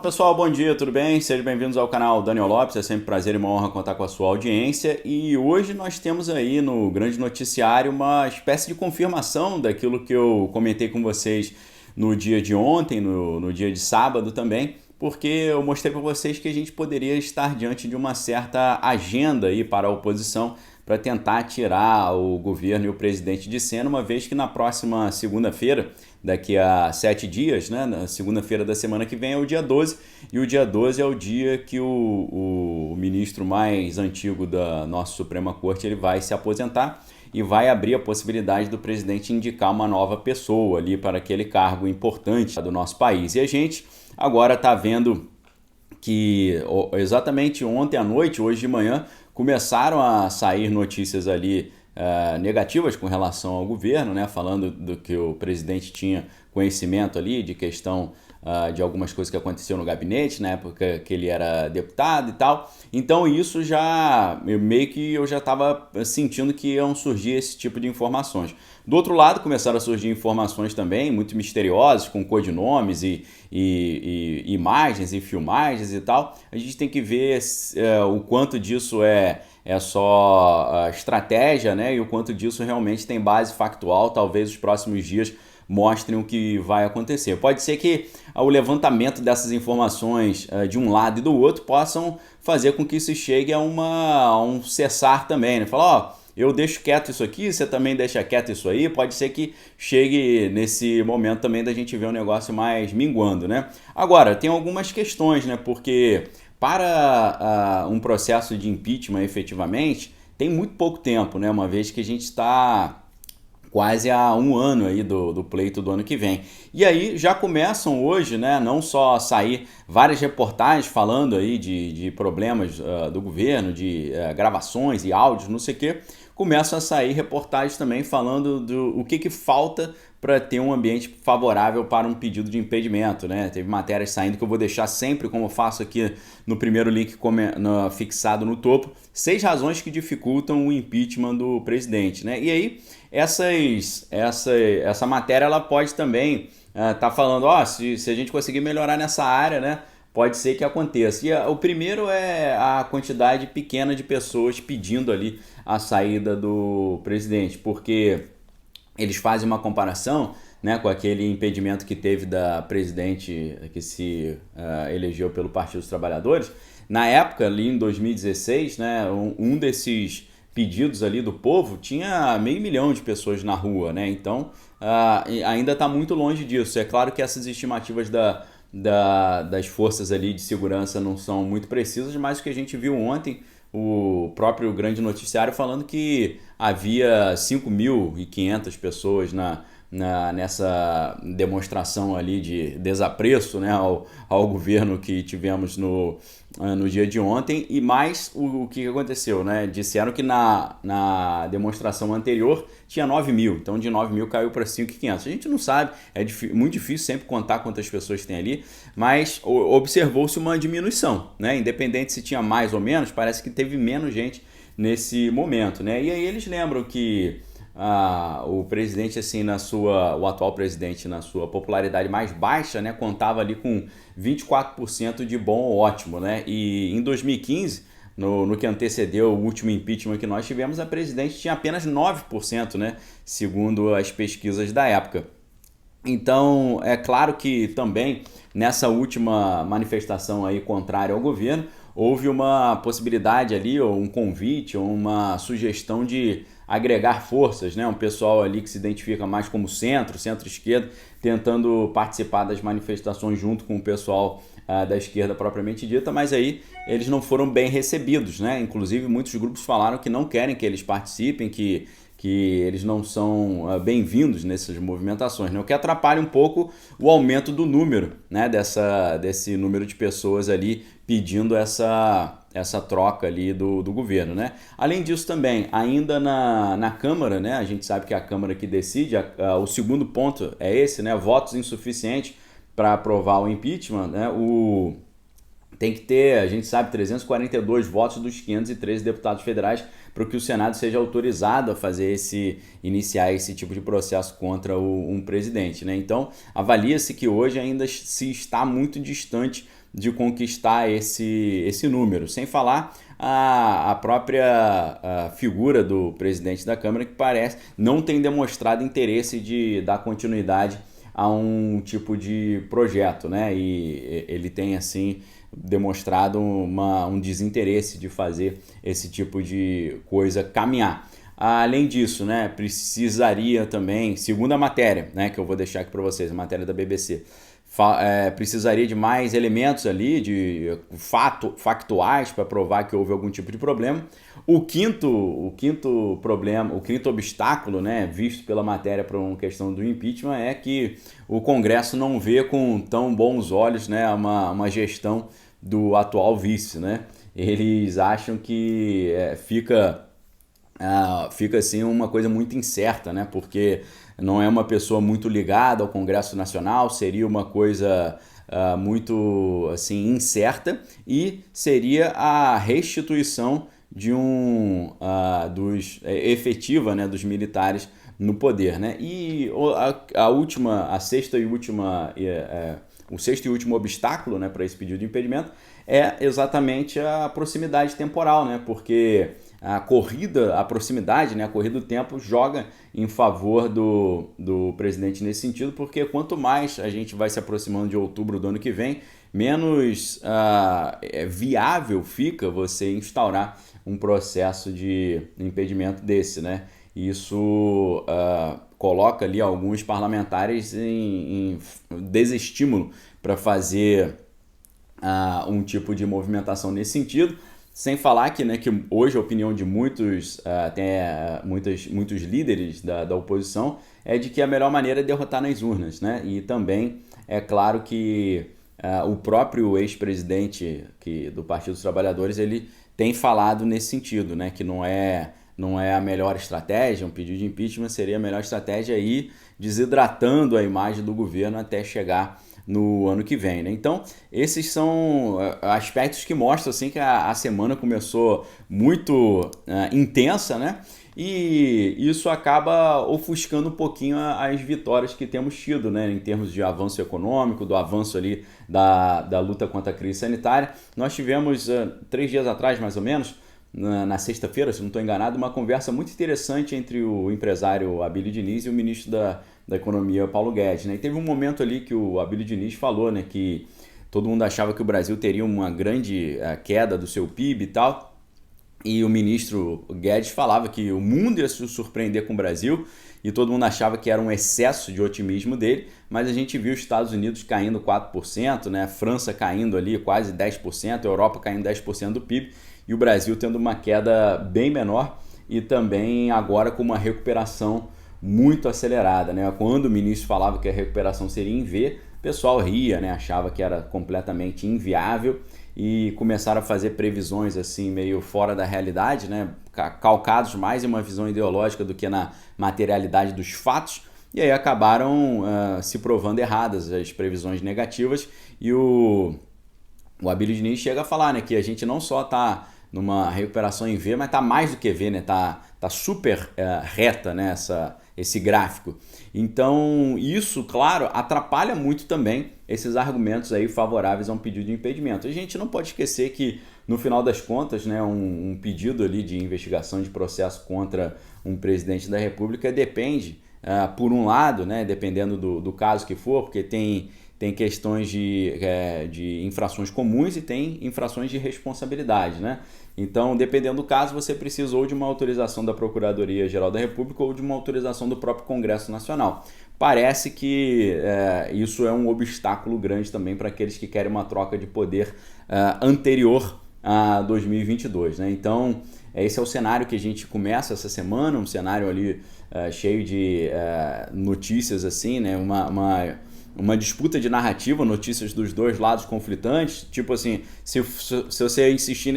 Pessoal, bom dia, tudo bem? Sejam bem-vindos ao canal Daniel Lopes, é sempre um prazer e uma honra contar com a sua audiência e hoje nós temos aí no Grande Noticiário uma espécie de confirmação daquilo que eu comentei com vocês no dia de ontem, no dia de sábado também, porque eu mostrei para vocês que a gente poderia estar diante de uma certa agenda aí para a oposição para tentar tirar o governo e o presidente de cena, uma vez que na próxima segunda-feira, daqui a 7 dias, né, na segunda-feira da semana que vem é o dia 12, e o dia 12 é o dia que o ministro mais antigo da nossa Suprema Corte ele vai se aposentar e vai abrir a possibilidade do presidente indicar uma nova pessoa ali para aquele cargo importante do nosso país. E a gente agora está vendo que exatamente ontem à noite, hoje de manhã, começaram a sair notícias ali negativas com relação ao governo, né, falando do que o presidente tinha conhecimento ali de questão de algumas coisas que aconteceu no gabinete, na época que ele era deputado e tal. Então isso meio que eu já estava sentindo que iam surgir esse tipo de informações. Do outro lado, começaram a surgir informações também muito misteriosas, com codinomes e imagens e filmagens e tal. A gente tem que ver o quanto disso é só estratégia, né? E o quanto disso realmente tem base factual. Talvez os próximos dias mostrem o que vai acontecer. Pode ser que o levantamento dessas informações de um lado e do outro possam fazer com que isso chegue a um cessar também, né? Falar, eu deixo quieto isso aqui, você também deixa quieto isso aí, pode ser que chegue nesse momento também da gente ver um negócio mais minguando, né? Agora, tem algumas questões, né? Porque para um processo de impeachment efetivamente, tem muito pouco tempo, né? Uma vez que a gente está quase há um ano aí do pleito do ano que vem. E aí já começam hoje, né, não só a sair várias reportagens falando aí de problemas do governo, de gravações e áudios, não sei o quê, começam a sair reportagens também falando do o que falta para ter um ambiente favorável para um pedido de impedimento, né? Teve matérias saindo que eu vou deixar sempre, como eu faço aqui no primeiro link fixado no topo, 6 razões que dificultam o impeachment do presidente, né? E aí essa matéria ela pode também tá falando, se a gente conseguir melhorar nessa área, né? Pode ser que aconteça. E o primeiro é a quantidade pequena de pessoas pedindo ali a saída do presidente, porque eles fazem uma comparação, né, com aquele impedimento que teve da presidente que se elegeu pelo Partido dos Trabalhadores. Na época, ali em 2016, né, um desses pedidos ali do povo tinha 500 mil de pessoas na rua, né? Então ainda está muito longe disso. É claro que essas estimativas das forças ali de segurança não são muito precisas, mas o que a gente viu ontem, o próprio Grande Noticiário falando que havia 5.500 pessoas nessa demonstração ali de desapreço, né, ao governo que tivemos no dia de ontem. E mais o que aconteceu, né? Disseram que na demonstração anterior tinha 9 mil, então de 9 mil caiu para 5.500. A gente não sabe, muito difícil sempre contar quantas pessoas tem ali, mas observou-se uma diminuição, né? Independente se tinha mais ou menos, parece que teve menos gente nesse momento, né? E aí eles lembram que o presidente, assim, o atual presidente, na sua popularidade mais baixa, né, contava ali com 24% de bom ou ótimo, né? E em 2015, no que antecedeu o último impeachment que nós tivemos, a presidente tinha apenas 9%, né, segundo as pesquisas da época. Então, é claro que também nessa última manifestação aí contrária ao governo, houve uma possibilidade ali, ou um convite, ou uma sugestão de agregar forças, né? Um pessoal ali que se identifica mais como centro-esquerda, tentando participar das manifestações junto com o pessoal da esquerda propriamente dita, mas aí eles não foram bem recebidos, né? Inclusive muitos grupos falaram que não querem que eles participem, que eles não são bem-vindos nessas movimentações, né? O que atrapalha um pouco o aumento do número, né? Desse número de pessoas ali pedindo essa troca ali do governo, né? Além disso também, ainda na Câmara, né? A gente sabe que é a Câmara que decide, o segundo ponto é esse, né? Votos insuficientes para aprovar o impeachment, né? Tem que ter, a gente sabe, 342 votos dos 513 deputados federais para que o Senado seja autorizado a iniciar esse tipo de processo contra um presidente, né? Então, avalia-se que hoje ainda se está muito distante de conquistar esse número. Sem falar a própria figura do presidente da Câmara, que parece não tem demonstrado interesse de dar continuidade a um tipo de projeto, né? E ele tem, assim, demonstrado um desinteresse de fazer esse tipo de coisa caminhar. Além disso, né, precisaria também, segundo a matéria, né, que eu vou deixar aqui para vocês, a matéria da BBC, precisaria de mais elementos ali, de factuais para provar que houve algum tipo de problema. O quinto problema, o quinto obstáculo, né, visto pela matéria para uma questão do impeachment é que o Congresso não vê com tão bons olhos, né, uma gestão do atual vice, né? Eles acham que fica assim uma coisa muito incerta, né? Porque não é uma pessoa muito ligada ao Congresso Nacional, seria uma coisa muito assim incerta e seria a restituição de efetiva, né, dos militares no poder, né? E o sexto e último obstáculo, né, para esse pedido de impedimento é exatamente a proximidade temporal, né? Porque a proximidade, né, a corrida do tempo joga em favor do presidente nesse sentido, porque quanto mais a gente vai se aproximando de outubro do ano que vem, menos viável fica você instaurar um processo de impedimento desse, né? Isso coloca ali alguns parlamentares em desestímulo para fazer um tipo de movimentação nesse sentido. Sem falar que, né, que hoje a opinião de muitos líderes da oposição é de que a melhor maneira é derrotar nas urnas, né? E também é claro que o próprio ex-presidente do Partido dos Trabalhadores ele tem falado nesse sentido, né? Que não é a melhor estratégia, um pedido de impeachment seria a melhor estratégia ir desidratando a imagem do governo até chegar no ano que vem, né? Então, esses são aspectos que mostram assim, que a semana começou muito intensa, né? E isso acaba ofuscando um pouquinho as vitórias que temos tido, né? Em termos de avanço econômico, do avanço ali da luta contra a crise sanitária. Nós tivemos 3 dias atrás, mais ou menos, na sexta-feira, se não estou enganado, uma conversa muito interessante entre o empresário Abílio Diniz e o ministro da Economia, Paulo Guedes, né? E teve um momento ali que o Abílio Diniz falou, né, que todo mundo achava que o Brasil teria uma grande queda do seu PIB e tal, e o ministro Guedes falava que o mundo ia se surpreender com o Brasil, e todo mundo achava que era um excesso de otimismo dele, mas a gente viu os Estados Unidos caindo 4%, né, França caindo ali quase 10%, a Europa caindo 10% do PIB, e o Brasil tendo uma queda bem menor e também agora com uma recuperação muito acelerada, né? Quando o ministro falava que a recuperação seria em V, o pessoal ria, né? Achava que era completamente inviável e começaram a fazer previsões assim meio fora da realidade, né? Calcados mais em uma visão ideológica do que na materialidade dos fatos, e aí acabaram se provando erradas as previsões negativas, e o Abílio Diniz chega a falar, né, que a gente não só está numa recuperação em V, mas está mais do que V, né? Tá super reta, né, esse gráfico. Então, isso, claro, atrapalha muito também esses argumentos aí favoráveis a um pedido de impedimento. A gente não pode esquecer que, no final das contas, né, um pedido ali de investigação de processo contra um presidente da República depende, por um lado, né, dependendo do caso que for, porque tem questões de infrações comuns e tem infrações de responsabilidade, né? Então, dependendo do caso, você precisa ou de uma autorização da Procuradoria-Geral da República ou de uma autorização do próprio Congresso Nacional. Parece que isso é um obstáculo grande também para aqueles que querem uma troca de poder anterior a 2022, né? Então, esse é o cenário que a gente começa essa semana, um cenário ali cheio de notícias assim, né? Uma disputa de narrativa, notícias dos dois lados conflitantes, tipo assim, se você insistir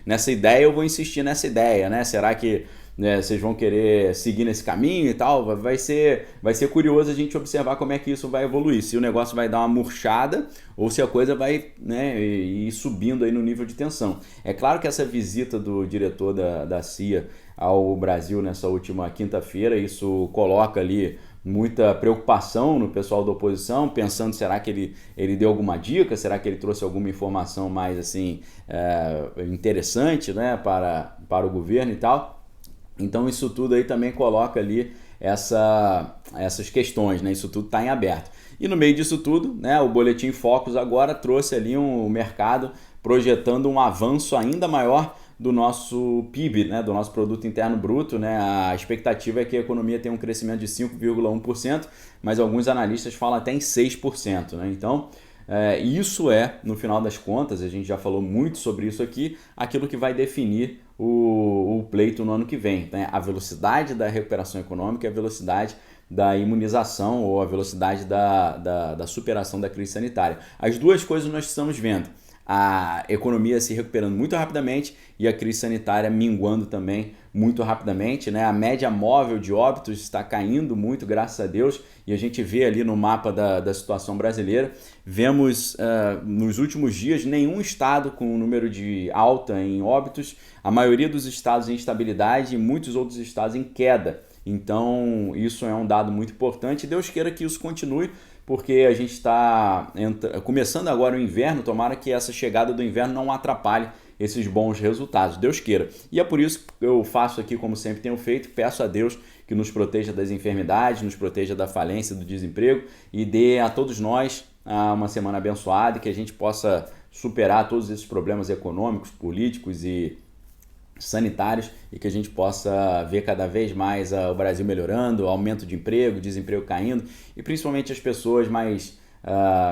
nessa ideia, eu vou insistir nessa ideia, né? Será que vocês vão querer seguir nesse caminho e tal? Vai ser curioso a gente observar como é que isso vai evoluir, se o negócio vai dar uma murchada ou se a coisa vai, né, ir subindo aí no nível de tensão. É claro que essa visita do diretor da CIA ao Brasil nessa última quinta-feira, isso coloca ali muita preocupação no pessoal da oposição, pensando será que ele deu alguma dica, será que ele trouxe alguma informação mais assim interessante, né, para o governo e tal. Então isso tudo aí também coloca ali essas questões, né? Isso tudo está em aberto. E no meio disso tudo, né, o Boletim Focus agora trouxe ali um mercado projetando um avanço ainda maior do nosso PIB, né, do nosso Produto Interno Bruto. Né? A expectativa é que a economia tenha um crescimento de 5,1%, mas alguns analistas falam até em 6%. Né? Então, isso no final das contas, a gente já falou muito sobre isso aqui, aquilo que vai definir o pleito no ano que vem. Né? A velocidade da recuperação econômica e a velocidade da imunização ou a velocidade da superação da crise sanitária. As duas coisas nós estamos vendo. A economia se recuperando muito rapidamente e a crise sanitária minguando também muito rapidamente. Né? A média móvel de óbitos está caindo muito, graças a Deus, e a gente vê ali no mapa da situação brasileira, vemos nos últimos dias nenhum estado com um número de alta em óbitos, a maioria dos estados em estabilidade e muitos outros estados em queda. Então isso é um dado muito importante, Deus queira que isso continue, porque a gente está começando agora o inverno, tomara que essa chegada do inverno não atrapalhe esses bons resultados, Deus queira. E é por isso que eu faço aqui, como sempre tenho feito, peço a Deus que nos proteja das enfermidades, nos proteja da falência, do desemprego e dê a todos nós uma semana abençoada e que a gente possa superar todos esses problemas econômicos, políticos e sanitários e que a gente possa ver cada vez mais o Brasil melhorando, aumento de emprego, desemprego caindo e principalmente as pessoas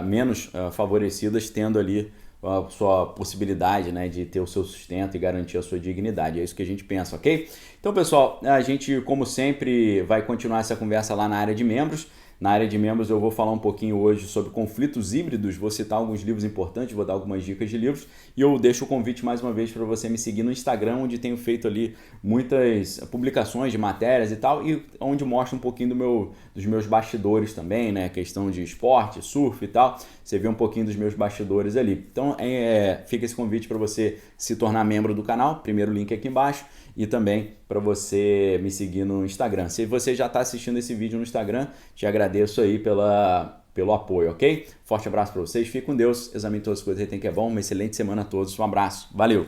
menos favorecidas tendo ali a sua possibilidade, né, de ter o seu sustento e garantir a sua dignidade. É isso que a gente pensa, ok? Então, pessoal, a gente, como sempre, vai continuar essa conversa lá na área de membros. Na área de membros eu vou falar um pouquinho hoje sobre conflitos híbridos, vou citar alguns livros importantes, vou dar algumas dicas de livros e eu deixo o convite mais uma vez para você me seguir no Instagram, onde tenho feito ali muitas publicações de matérias e tal, e onde mostro um pouquinho dos meus bastidores também, né? Questão de esporte, surf e tal, você vê um pouquinho dos meus bastidores ali. Então fica esse convite para você se tornar membro do canal, primeiro link aqui embaixo, e também para você me seguir no Instagram. Se você já está assistindo esse vídeo no Instagram, te agradeço aí pelo apoio, ok? Forte abraço para vocês, fique com Deus, examine todas as coisas aí, tem que é bom, uma excelente semana a todos, um abraço, valeu!